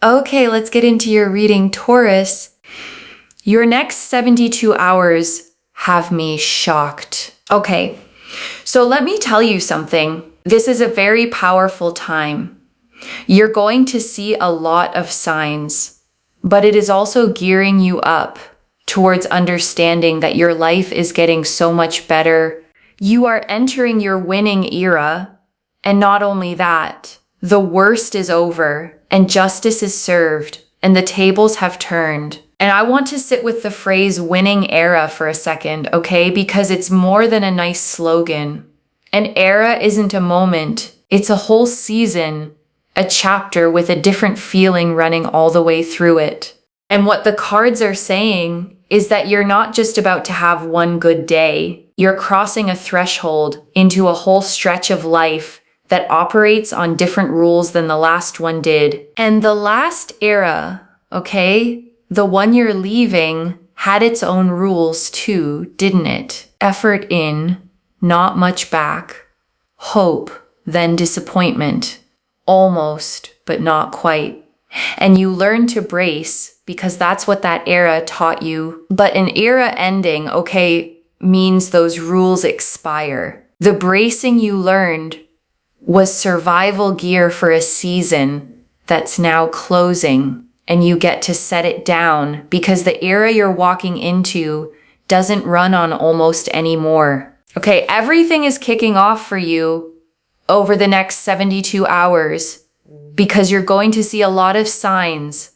Okay, let's get into your reading, Taurus. Your next 72 hours have me shocked. Okay, so let me tell you something. This is a very powerful time. You're going to see a lot of signs, but it is also gearing you up towards understanding that your life is getting so much better. You are entering your winning era, and not only that, the worst is over and justice is served and the tables have turned. And I want to sit with the phrase winning era for a second, okay? Because it's more than a nice slogan. An era isn't a moment, it's a whole season, a chapter with a different feeling running all the way through it. And what the cards are saying is that you're not just about to have one good day, you're crossing a threshold into a whole stretch of life that operates on different rules than the last one did. And the last era, okay, the one you're leaving, had its own rules too, didn't it? Effort in, not much back. Hope, then disappointment. Almost, but not quite. And you learn to brace because that's what that era taught you. But an era ending, okay, means those rules expire. The bracing you learned was survival gear for a season that's now closing, and you get to set it down because the era you're walking into doesn't run on almost anymore. Okay, everything is kicking off for you over the next 72 hours because you're going to see a lot of signs,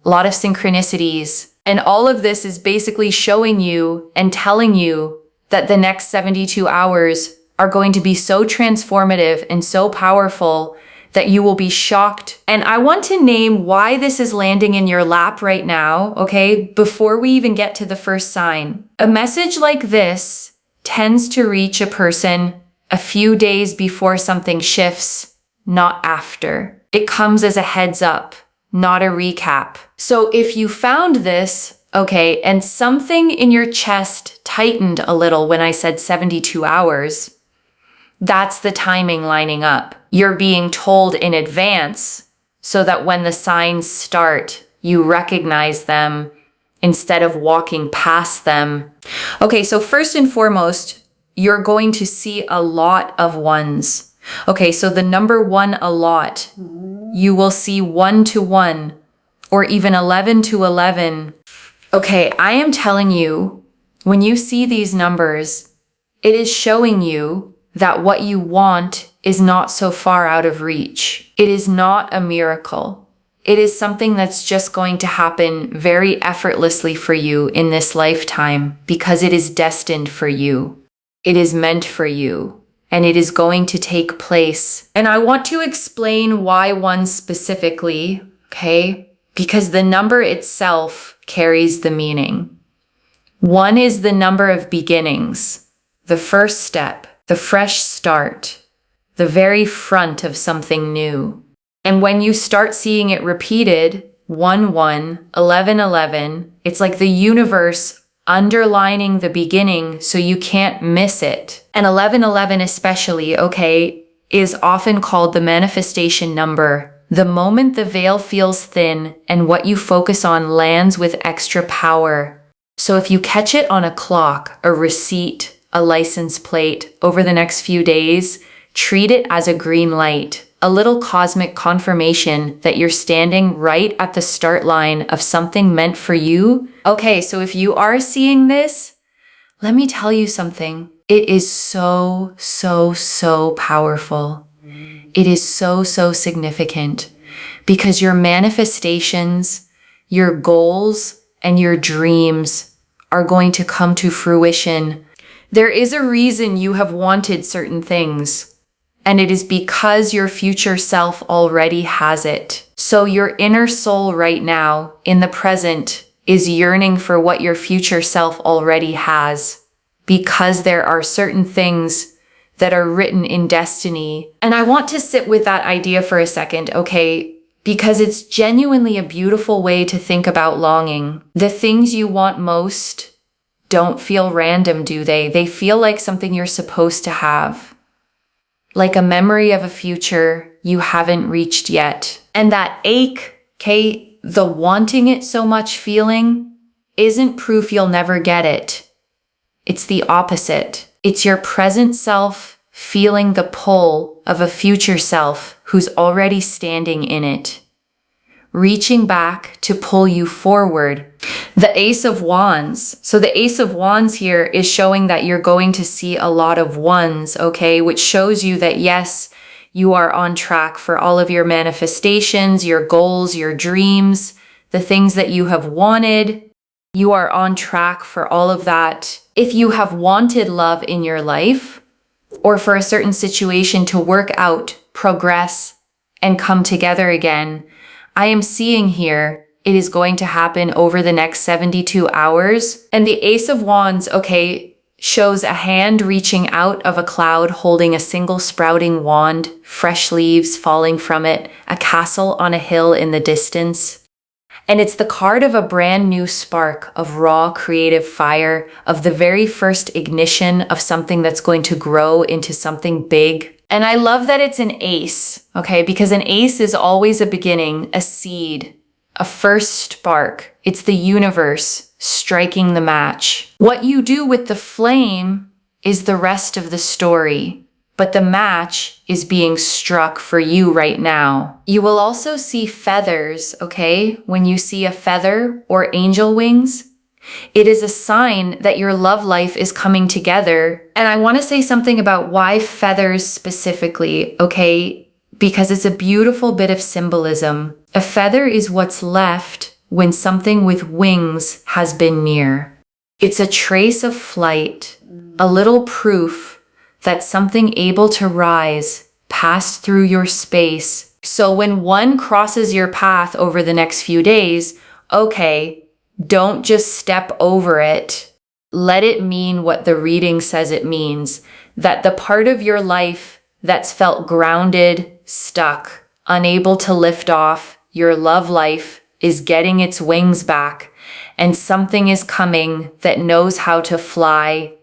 a lot of synchronicities, and all of this is basically showing you and telling you that the next 72 hours are going to be so transformative and so powerful that you will be shocked. And I want to name why this is landing in your lap right now, okay, before we even get to the first sign. A message like this tends to reach a person a few days before something shifts, not after. It comes as a heads up, not a recap. So if you found this, okay, and something in your chest tightened a little when I said 72 hours, that's the timing lining up. You're being told in advance so that when the signs start, you recognize them instead of walking past them. Okay, so first and foremost, you're going to see a lot of ones. Okay, so the number one, a lot. You will see 1 to 1 or even 11 to 11. Okay, I am telling you, when you see these numbers, it is showing you that what you want is not so far out of reach. It is not a miracle. It is something that's just going to happen very effortlessly for you in this lifetime because it is destined for you. It is meant for you, and it is going to take place. And I want to explain why one specifically, okay? Because the number itself carries the meaning. 1 is the number of beginnings, the first step, the fresh start, the very front of something new. And when you start seeing it repeated, 1, 1, 11, 11, it's like the universe underlining the beginning so you can't miss it. And 11, 11 especially, okay, is often called the manifestation number. The moment the veil feels thin and what you focus on lands with extra power. So if you catch it on a clock, a receipt, a license plate over the next few days, treat it as a green light, a little cosmic confirmation that you're standing right at the start line of something meant for you. Okay, so if you are seeing this, let me tell you something. It is so, so, so powerful. It is so, so significant because your manifestations, your goals, and your dreams are going to come to fruition. There is a reason you have wanted certain things, and it is because your future self already has it. So your inner soul right now, in the present, is yearning for what your future self already has, because there are certain things that are written in destiny. And I want to sit with that idea for a second, okay? Because it's genuinely a beautiful way to think about longing. The things you want most don't feel random, do they? They feel like something you're supposed to have. Like a memory of a future you haven't reached yet. And that ache Okay, the wanting it so much feeling isn't proof you'll never get it. It's the opposite. It's your present self feeling the pull of a future self who's already standing in it, reaching back to pull you forward. The Ace of Wands. So the Ace of Wands here is showing that you're going to see a lot of ones, okay, which shows you that yes, you are on track for all of your manifestations, your goals, your dreams, the things that you have wanted. You are on track for all of that. If you have wanted love in your life, or for a certain situation to work out, progress, and come together again, I am seeing here it is going to happen over the next 72 hours. And the Ace of Wands, okay, shows a hand reaching out of a cloud holding a single sprouting wand, fresh leaves falling from it, a castle on a hill in the distance. And it's the card of a brand new spark of raw creative fire, of the very first ignition of something that's going to grow into something big. And I love that it's an ace, okay? Because an ace is always a beginning, a seed, a first spark. It's the universe striking the match. What you do with the flame is the rest of the story, but the match is being struck for you right now. You will also see feathers, okay? When you see a feather or angel wings, it is a sign that your love life is coming together. And I want to say something about why feathers specifically, okay? Because it's a beautiful bit of symbolism. A feather is what's left when something with wings has been near. It's a trace of flight, a little proof that something able to rise passed through your space. So when one crosses your path over the next few days, okay, don't just step over it. Let it mean what the reading says it means, that the part of your life that's felt grounded, stuck, unable to lift off, your love life is getting its wings back, and something is coming that knows how to fly.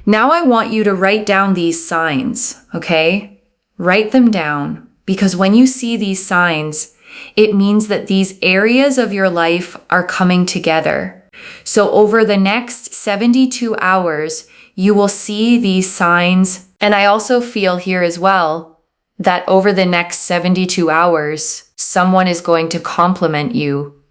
Now I want you to write down these signs, okay? Write them down, because when you see these signs, it means that these areas of your life are coming together. So over the next 72 hours, you will see these signs. And I also feel here as well that over the next 72 hours, someone is going to compliment you,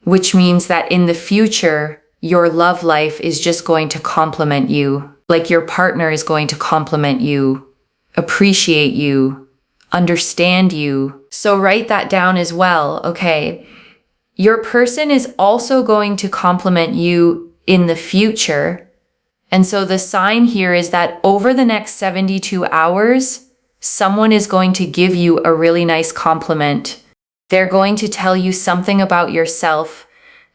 which means that in the future, your love life is just going to compliment you. Like your partner is going to compliment you, appreciate you, understand you. So write that down as well, okay? Your person is also going to compliment you in the future. And so the sign here is that over the next 72 hours, someone is going to give you a really nice compliment. They're going to tell you something about yourself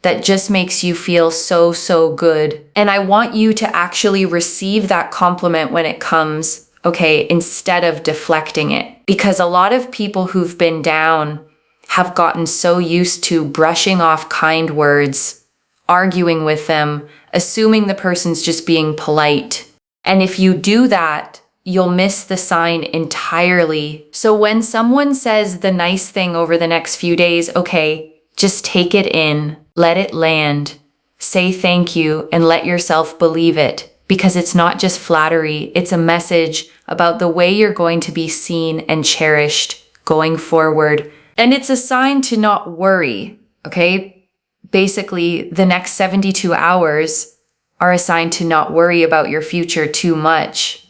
that just makes you feel so, so good. And I want you to actually receive that compliment when it comes, okay, instead of deflecting it. Because a lot of people who've been down have gotten so used to brushing off kind words, arguing with them, assuming the person's just being polite. And if you do that, you'll miss the sign entirely. So when someone says the nice thing over the next few days, okay, just take it in, let it land, say thank you, and let yourself believe it. Because it's not just flattery, it's a message about the way you're going to be seen and cherished going forward. And it's a sign to not worry, okay? Basically, the next 72 hours are a sign to not worry about your future too much.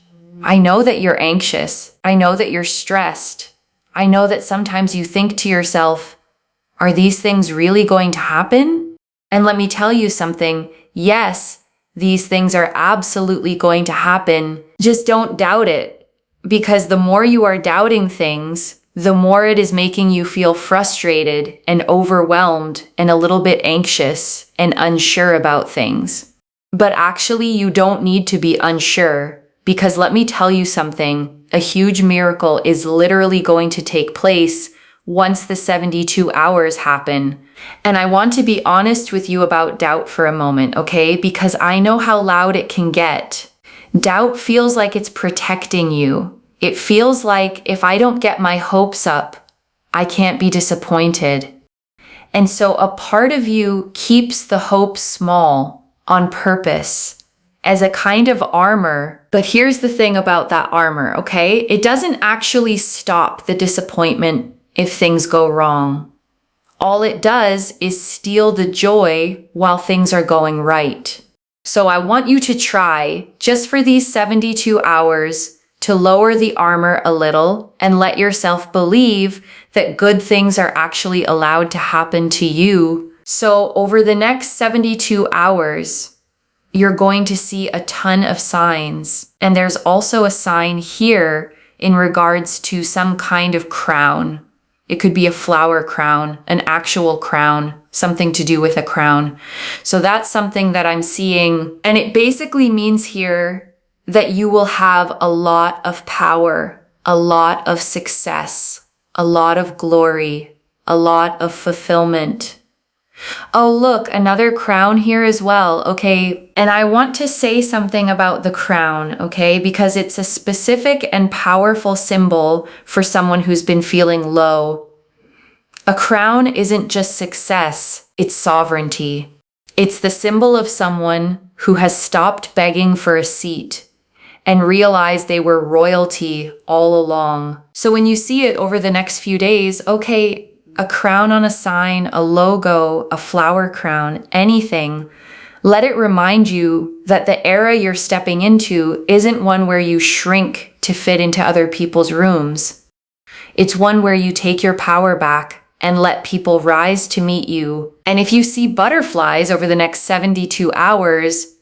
I know that you're anxious. I know that you're stressed. I know that sometimes you think to yourself, are these things really going to happen? And let me tell you something. Yes, these things are absolutely going to happen. Just don't doubt it. Because the more you are doubting things, the more it is making you feel frustrated and overwhelmed and a little bit anxious and unsure about things. But actually, you don't need to be unsure, because let me tell you something, a huge miracle is literally going to take place once the 72 hours happen. And I want to be honest with you about doubt for a moment, okay? Because I know how loud it can get. Doubt feels like it's protecting you. It feels like if I don't get my hopes up, I can't be disappointed. And so a part of you keeps the hope small on purpose as a kind of armor. But here's the thing about that armor, okay? It doesn't actually stop the disappointment if things go wrong. All it does is steal the joy while things are going right. So I want you to try, just for these 72 hours, to lower the armor a little and let yourself believe that good things are actually allowed to happen to you. So over the next 72 hours, you're going to see a ton of signs. And there's also a sign here in regards to some kind of crown. It could be a flower crown, an actual crown, something to do with a crown. So that's something that I'm seeing. And it basically means here that you will have a lot of power, a lot of success, a lot of glory, a lot of fulfillment. Oh, look, another crown here as well. Okay. And I want to say something about the crown, okay? Because it's a specific and powerful symbol for someone who's been feeling low. A crown isn't just success, it's sovereignty. It's the symbol of someone who has stopped begging for a seat and realized they were royalty all along. So when you see it over the next few days, okay, a crown on a sign, a logo, a flower crown, anything, let it remind you that the era you're stepping into isn't one where you shrink to fit into other people's rooms. It's one where you take your power back and let people rise to meet you. And if you see butterflies over the next 72 hours,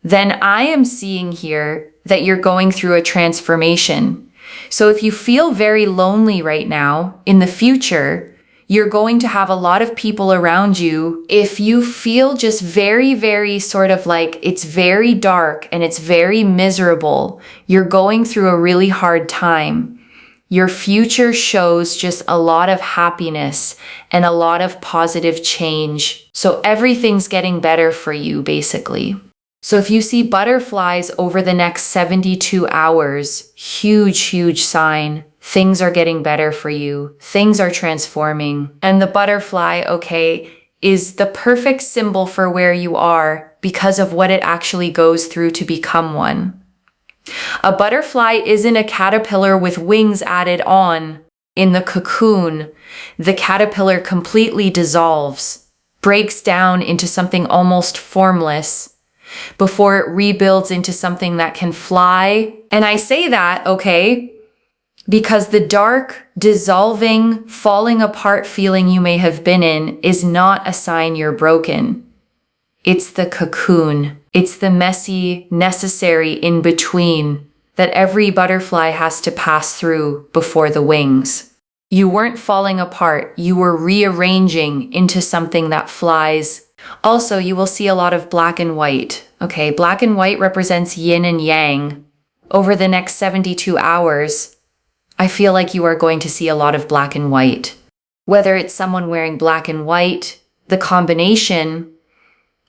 then I am seeing here that you're going through a transformation. So if you feel very lonely right now, in the future, you're going to have a lot of people around you. If you feel just very, very sort of like it's very dark and it's very miserable, you're going through a really hard time. Your future shows just a lot of happiness and a lot of positive change. So everything's getting better for you, basically. So if you see butterflies over the next 72 hours, huge, huge sign. Things are getting better for you. Things are transforming. And the butterfly, okay, is the perfect symbol for where you are because of what it actually goes through to become one. A butterfly isn't a caterpillar with wings added on. In the cocoon, the caterpillar completely dissolves, breaks down into something almost formless before it rebuilds into something that can fly. And I say that, okay, because the dark, dissolving, falling apart feeling you may have been in is not a sign you're broken. It's the cocoon. It's the messy, necessary in-between that every butterfly has to pass through before the wings. You weren't falling apart. You were rearranging into something that flies. Also, you will see a lot of black and white. Okay, black and white represents yin and yang. Over the next 72 hours, I feel like you are going to see a lot of black and white. Whether it's someone wearing black and white, the combination,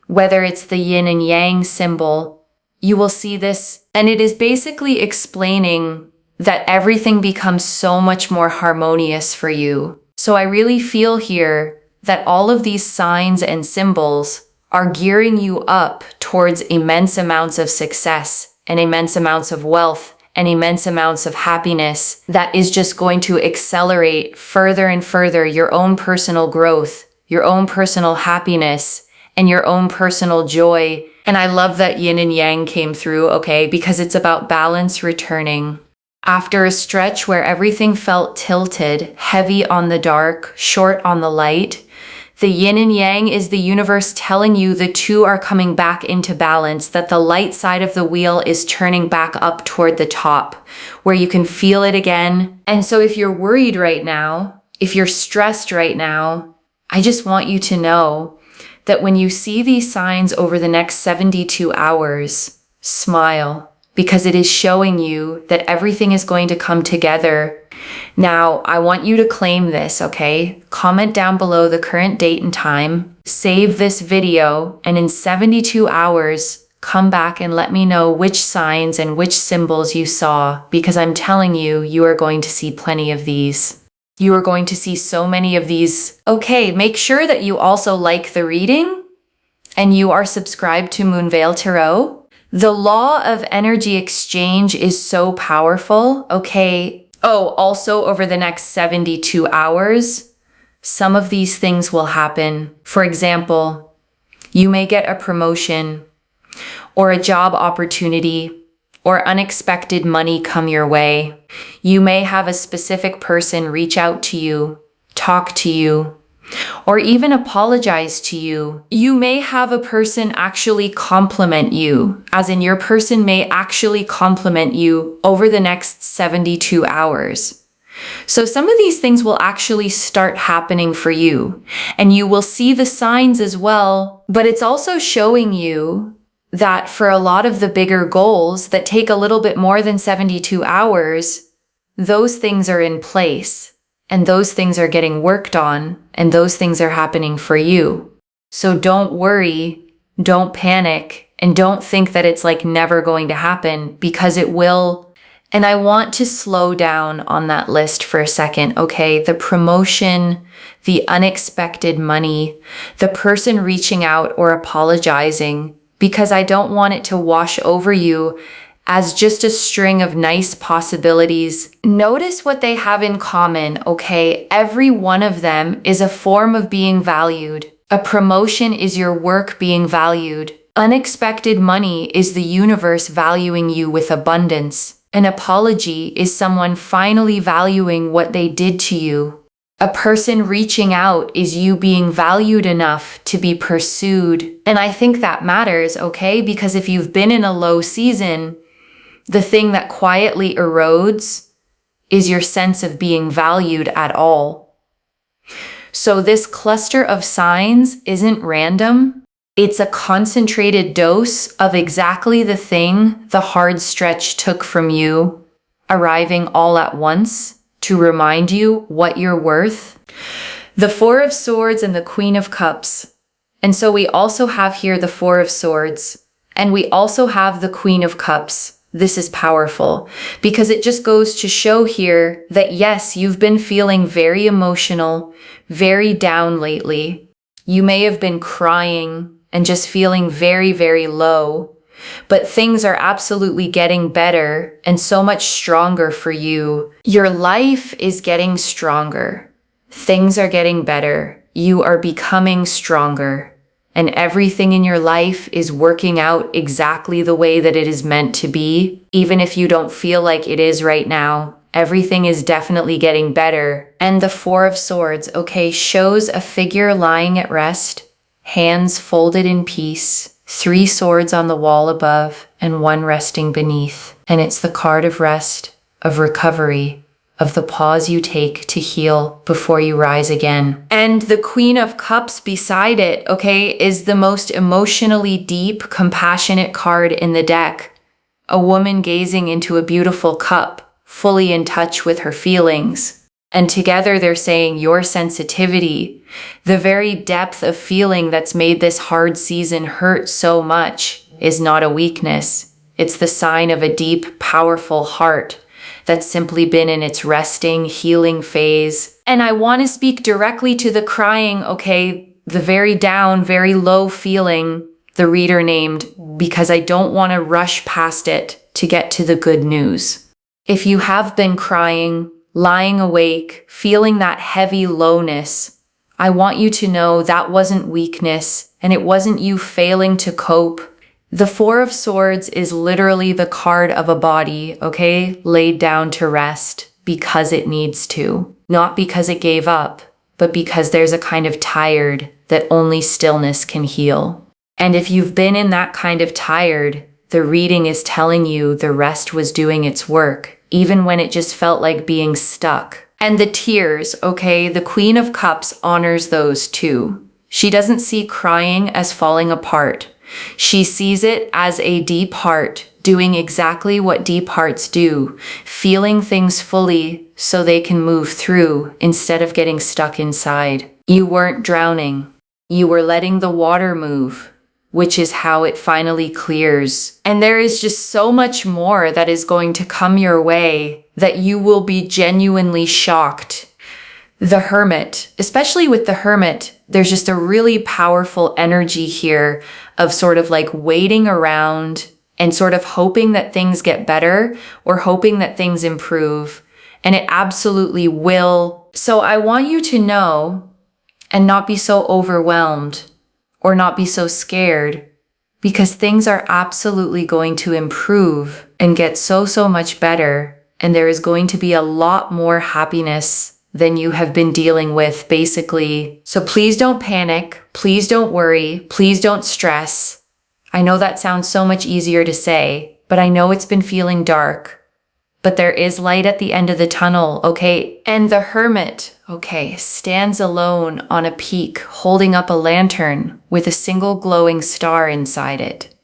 whether it's the yin and yang symbol, you will see this. And it is basically explaining that everything becomes so much more harmonious for you. So I really feel here that all of these signs and symbols are gearing you up towards immense amounts of success and immense amounts of wealth and immense amounts of happiness that is just going to accelerate further and further your own personal growth, your own personal happiness, and your own personal joy. And I love that yin and yang came through, okay, because it's about balance returning. After a stretch where everything felt tilted, heavy on the dark, short on the light, the yin and yang is the universe telling you the two are coming back into balance, that the light side of the wheel is turning back up toward the top, where you can feel it again. And so if you're worried right now, if you're stressed right now, I just want you to know that when you see these signs over the next 72 hours, smile, because it is showing you that everything is going to come together. Now, I want you to claim this, okay? Comment down below the current date and time, save this video, and in 72 hours, come back and let me know which signs and which symbols you saw, because I'm telling you, you are going to see plenty of these. You are going to see so many of these. Okay, make sure that you also like the reading and you are subscribed to Moonveil Tarot. The law of energy exchange is so powerful, okay? Oh, also over the next 72 hours, some of these things will happen. For example, you may get a promotion or a job opportunity or unexpected money come your way. You may have a specific person reach out to you, talk to you, or even apologize to you. You may have a person actually compliment you, as in your person may actually compliment you over the next 72 hours. So some of these things will actually start happening for you, and you will see the signs as well, but it's also showing you that for a lot of the bigger goals that take a little bit more than 72 hours, those things are in place and those things are getting worked on and those things are happening for you. So don't worry, don't panic, and don't think that it's like never going to happen, because it will. And I want to slow down on that list for a second, okay? The promotion, the unexpected money, the person reaching out or apologizing, because I don't want it to wash over you as just a string of nice possibilities. Notice what they have in common, okay? Every one of them is a form of being valued. A promotion is your work being valued. Unexpected money is the universe valuing you with abundance. An apology is someone finally valuing what they did to you. A person reaching out is you being valued enough to be pursued. And I think that matters, okay? Because if you've been in a low season, the thing that quietly erodes is your sense of being valued at all. So this cluster of signs isn't random. It's a concentrated dose of exactly the thing the hard stretch took from you, arriving all at once to remind you what you're worth. The Four of Swords and the Queen of Cups. And so we also have here the Four of Swords, and we also have the Queen of Cups. This is powerful because it just goes to show here that yes, you've been feeling very emotional, very down lately. You may have been crying and just feeling very, very low. But things are absolutely getting better and so much stronger for you. Your life is getting stronger. Things are getting better. You are becoming stronger. And everything in your life is working out exactly the way that it is meant to be. Even if you don't feel like it is right now, everything is definitely getting better. And the Four of Swords, okay, shows a figure lying at rest, hands folded in peace, 3 swords on the wall above and 1 resting beneath. And it's the card of rest, of recovery, of the pause you take to heal before you rise again. And the Queen of Cups beside it, okay, is the most emotionally deep, compassionate card in the deck. A woman gazing into a beautiful cup, fully in touch with her feelings. And together they're saying your sensitivity, the very depth of feeling that's made this hard season hurt so much, is not a weakness. It's the sign of a deep, powerful heart that's simply been in its resting, healing phase. And I want to speak directly to the crying, okay, the very down, very low feeling the reader named, because I don't want to rush past it to get to the good news. If you have been crying, lying awake, feeling that heavy lowness, I want you to know that wasn't weakness and it wasn't you failing to cope. The Four of Swords is literally the card of a body, okay, laid down to rest because it needs to. Not because it gave up, but because there's a kind of tired that only stillness can heal. And if you've been in that kind of tired, the reading is telling you the rest was doing its work, even when it just felt like being stuck. And the tears, okay, the Queen of Cups honors those too. She doesn't see crying as falling apart. She sees it as a deep heart doing exactly what deep hearts do, feeling things fully so they can move through instead of getting stuck inside. You weren't drowning. You were letting the water move, which is how it finally clears. And there is just so much more that is going to come your way that you will be genuinely shocked. The Hermit, especially with the Hermit, there's just a really powerful energy here of sort of like waiting around and sort of hoping that things get better or hoping that things improve. And it absolutely will. So I want you to know and not be so overwhelmed or not be so scared, because things are absolutely going to improve and get so much better. And there is going to be a lot more happiness than you have been dealing with, basically. So please don't panic. Please don't worry. Please don't stress. I know that sounds so much easier to say, but I know it's been feeling dark. But there is light at the end of the tunnel, okay? And the Hermit, okay, stands alone on a peak, holding up a lantern with a single glowing star inside it.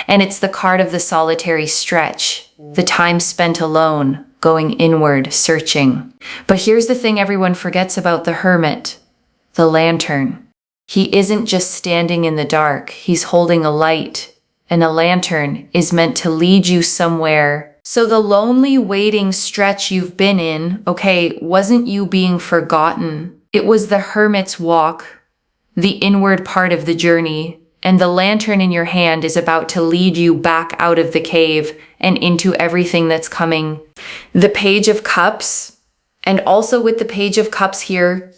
And it's the card of the solitary stretch, the time spent alone, going inward, searching. But here's the thing everyone forgets about the Hermit, the lantern. He isn't just standing in the dark, he's holding a light, and a lantern is meant to lead you somewhere. So the lonely waiting stretch you've been in, okay, wasn't you being forgotten. It was the Hermit's walk, the inward part of the journey, and the lantern in your hand is about to lead you back out of the cave and into everything that's coming. The Page of Cups, and also with the Page of Cups here,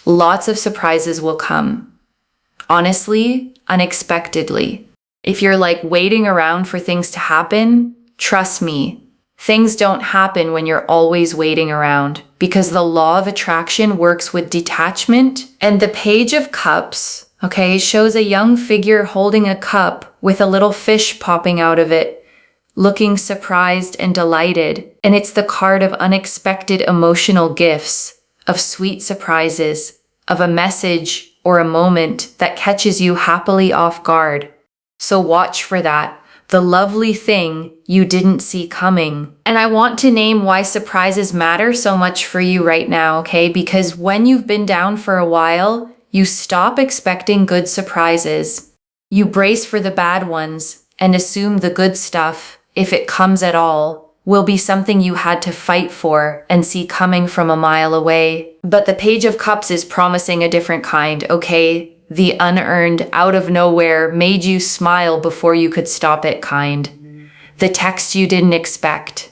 lots of surprises will come. Honestly, unexpectedly. If you're like waiting around for things to happen, trust me, things don't happen when you're always waiting around, because the law of attraction works with detachment. And the Page of Cups, okay, shows a young figure holding a cup with a little fish popping out of it, looking surprised and delighted. And it's the card of unexpected emotional gifts, of sweet surprises, of a message or a moment that catches you happily off guard. So watch for that. The lovely thing you didn't see coming. And I want to name why surprises matter so much for you right now, okay? Because when you've been down for a while, you stop expecting good surprises. You brace for the bad ones and assume the good stuff, if it comes at all, will be something you had to fight for and see coming from a mile away. But the Page of Cups is promising a different kind, okay? The unearned, out of nowhere, made you smile before you could stop it kind. The text you didn't expect.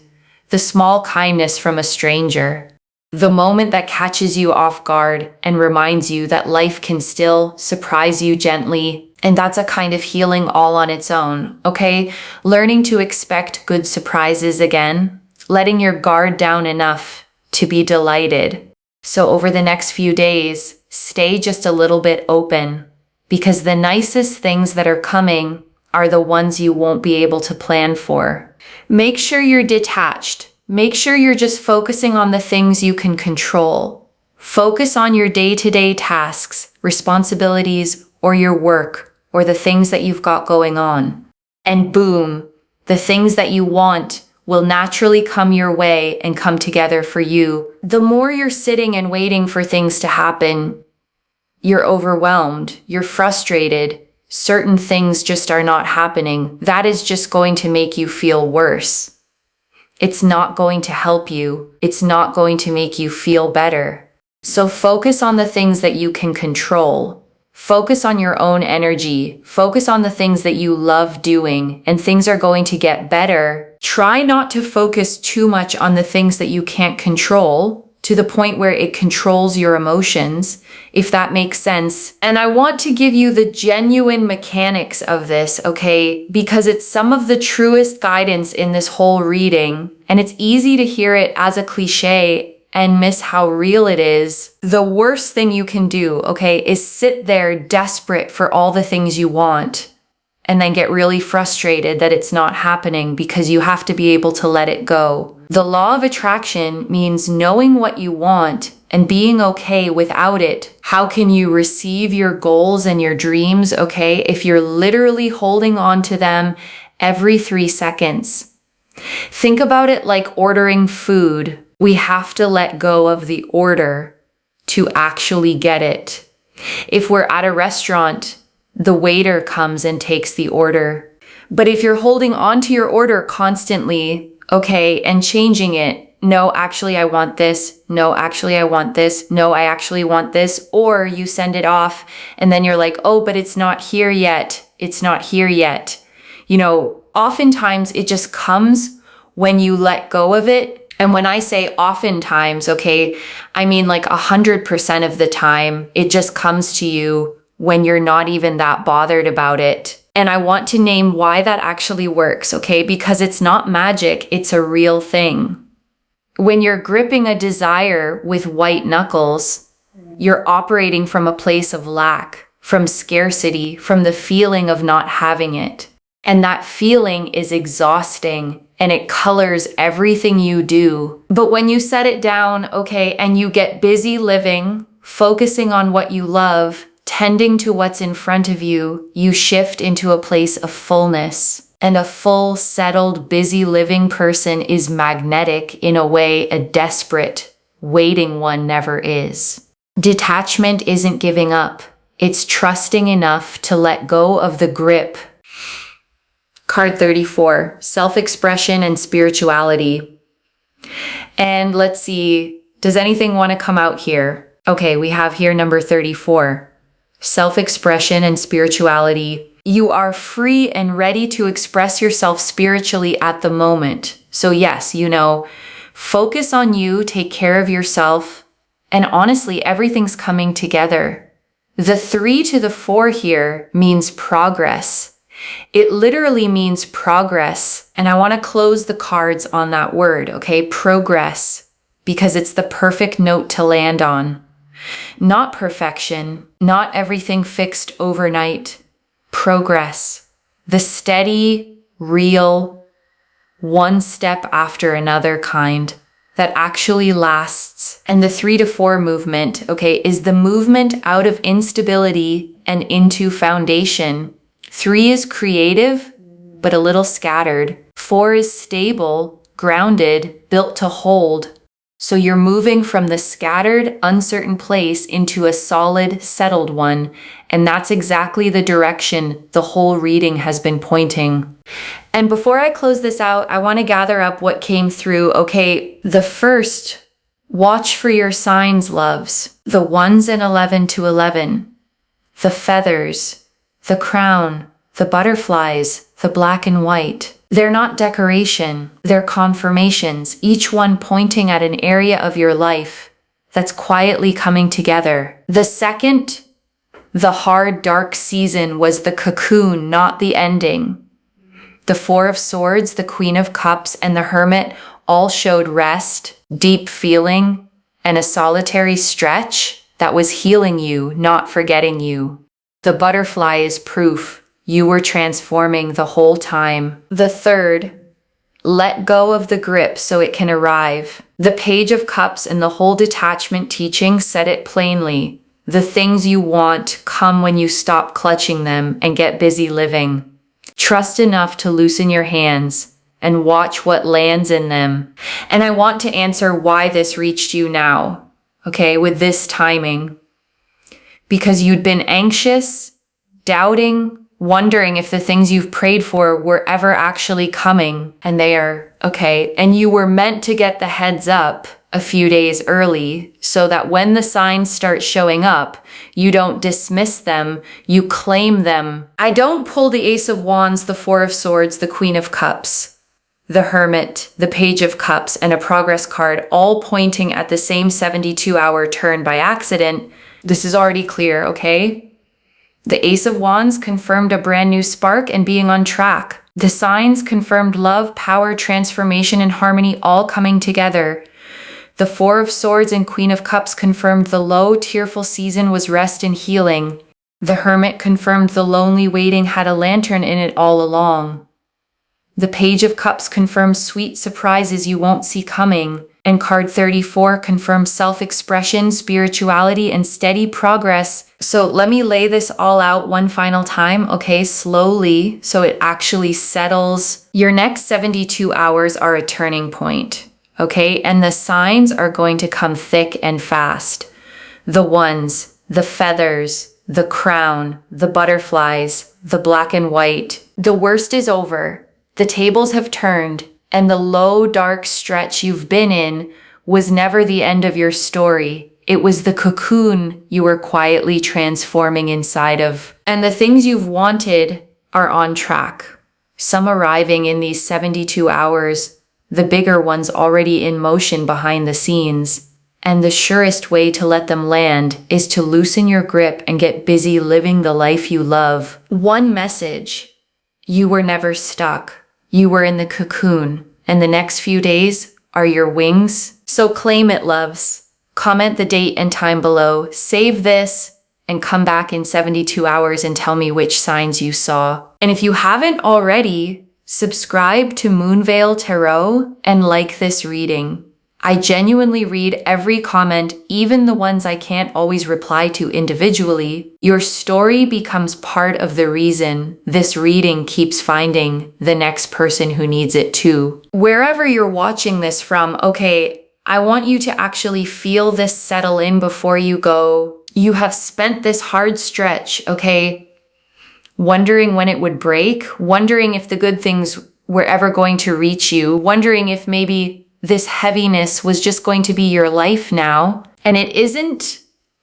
The small kindness from a stranger. The moment that catches you off guard and reminds you that life can still surprise you gently. And that's a kind of healing all on its own, okay? Learning to expect good surprises again. Letting your guard down enough to be delighted. So over the next few days, stay just a little bit open, because the nicest things that are coming are the ones you won't be able to plan for. Make sure you're detached. Make sure you're just focusing on the things you can control. Focus on your day-to-day tasks, responsibilities, or your work, or the things that you've got going on. And boom, the things that you want will naturally come your way and come together for you. The more you're sitting and waiting for things to happen, you're overwhelmed, you're frustrated, certain things just are not happening. That is just going to make you feel worse. It's not going to help you. It's not going to make you feel better. So focus on the things that you can control. Focus on your own energy. Focus on the things that you love doing, and things are going to get better. Try not to focus too much on the things that you can't control, to the point where it controls your emotions, if that makes sense. And I want to give you the genuine mechanics of this, okay? Because it's some of the truest guidance in this whole reading, and it's easy to hear it as a cliche and miss how real it is. The worst thing you can do, okay, is sit there desperate for all the things you want and then get really frustrated that it's not happening, because you have to be able to let it go. The law of attraction means knowing what you want and being okay without it. How can you receive your goals and your dreams, okay, if you're literally holding on to them every 3 seconds? Think about it like ordering food. We have to let go of the order to actually get it. If we're at a restaurant, the waiter comes and takes the order. But if you're holding on to your order constantly, okay, and changing it, no, actually, I want this. No, actually, I want this. No, I actually want this. Or you send it off and then you're like, oh, but it's not here yet. It's not here yet. You know, oftentimes it just comes when you let go of it. And when I say oftentimes, okay, I mean like 100% of the time, it just comes to you when you're not even that bothered about it. And I want to name why that actually works, okay? Because it's not magic, it's a real thing. When you're gripping a desire with white knuckles, you're operating from a place of lack, from scarcity, from the feeling of not having it. And that feeling is exhausting and it colors everything you do. But when you set it down, okay, and you get busy living, focusing on what you love, tending to what's in front of you, you shift into a place of fullness. And a full, settled, busy living person is magnetic in a way a desperate, waiting one never is. Detachment isn't giving up. It's trusting enough to let go of the grip. Card 34, self-expression and spirituality. And let's see, does anything want to come out here? Okay, we have here number 34. Self-expression and spirituality. You are free and ready to express yourself spiritually at the moment. So yes, you know, focus on you, take care of yourself, and honestly, everything's coming together. The 3 to the 4 here means progress. It literally means progress. And I want to close the cards on that word, okay? Progress, because it's the perfect note to land on. Not perfection, not everything fixed overnight. Progress, the steady, real, one step after another kind that actually lasts. And the 3 to 4 movement, okay, is the movement out of instability and into foundation. 3 is creative, but a little scattered. 4 is stable, grounded, built to hold. So you're moving from the scattered, uncertain place into a solid, settled one. And that's exactly the direction the whole reading has been pointing. And before I close this out, I want to gather up what came through. Okay, the first, watch for your signs, loves. The 1s and 11 to 11. The feathers, the crown, the butterflies, the black and white. They're not decoration, they're confirmations, each one pointing at an area of your life that's quietly coming together. The second, the hard, dark season was the cocoon, not the ending. The 4 of Swords, the Queen of Cups, and the Hermit all showed rest, deep feeling, and a solitary stretch that was healing you, not forgetting you. The butterfly is proof. You were transforming the whole time. The 3rd, let go of the grip so it can arrive. The Page of Cups and the whole detachment teaching said it plainly. The things you want come when you stop clutching them and get busy living. Trust enough to loosen your hands and watch what lands in them. And I want to answer why this reached you now, okay, with this timing. Because you'd been anxious, doubting, wondering if the things you've prayed for were ever actually coming, and they are, okay. And you were meant to get the heads up a few days early so that when the signs start showing up, you don't dismiss them, you claim them. I don't pull the Ace of Wands, the 4 of Swords, the Queen of Cups, the Hermit, the Page of Cups, and a progress card, all pointing at the same 72-hour turn by accident. This is already clear, okay? The Ace of Wands confirmed a brand new spark and being on track. The signs confirmed love, power, transformation, and harmony all coming together. The 4 of Swords and Queen of Cups confirmed the low, tearful season was rest and healing. The Hermit confirmed the lonely waiting had a lantern in it all along. The Page of Cups confirms sweet surprises you won't see coming. And card 34 confirms self-expression, spirituality, and steady progress. So let me lay this all out one final time, okay, slowly, so it actually settles. Your next 72 hours are a turning point, okay? And the signs are going to come thick and fast. The 1s, the feathers, the crown, the butterflies, the black and white. The worst is over. The tables have turned, And the low, dark stretch you've been in was never the end of your story. It was the cocoon you were quietly transforming inside of. And the things you've wanted are on track. Some arriving in these 72 hours, the bigger ones already in motion behind the scenes. And the surest way to let them land is to loosen your grip and get busy living the life you love. One message: you were never stuck. You were in the cocoon, and the next few days are your wings. So claim it, loves. Comment the date and time below. Save this and come back in 72 hours and tell me which signs you saw. And if you haven't already, subscribe to Moonveil Tarot and like this reading. I genuinely read every comment, even the ones I can't always reply to individually. Your story becomes part of the reason this reading keeps finding the next person who needs it too. Wherever you're watching this from, okay, I want you to actually feel this settle in before you go. You have spent this hard stretch, okay, wondering when it would break, wondering if the good things were ever going to reach you, wondering if maybe this heaviness was just going to be your life now. And it isn't.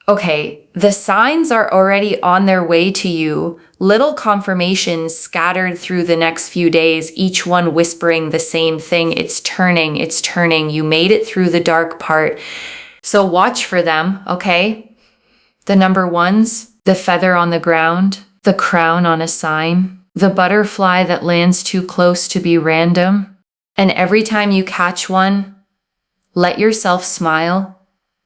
Okay, the signs are already on their way to you. Little confirmations scattered through the next few days, each one whispering the same thing. It's turning, it's turning. You made it through the dark part. So watch for them, okay? The number ones, the feather on the ground, the crown on a sign, the butterfly that lands too close to be random. And every time you catch one, let yourself smile,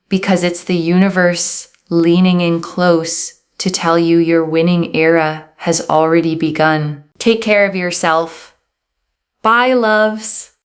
because it's the universe leaning in close to tell you your winning era has already begun. Take care of yourself. Bye, loves.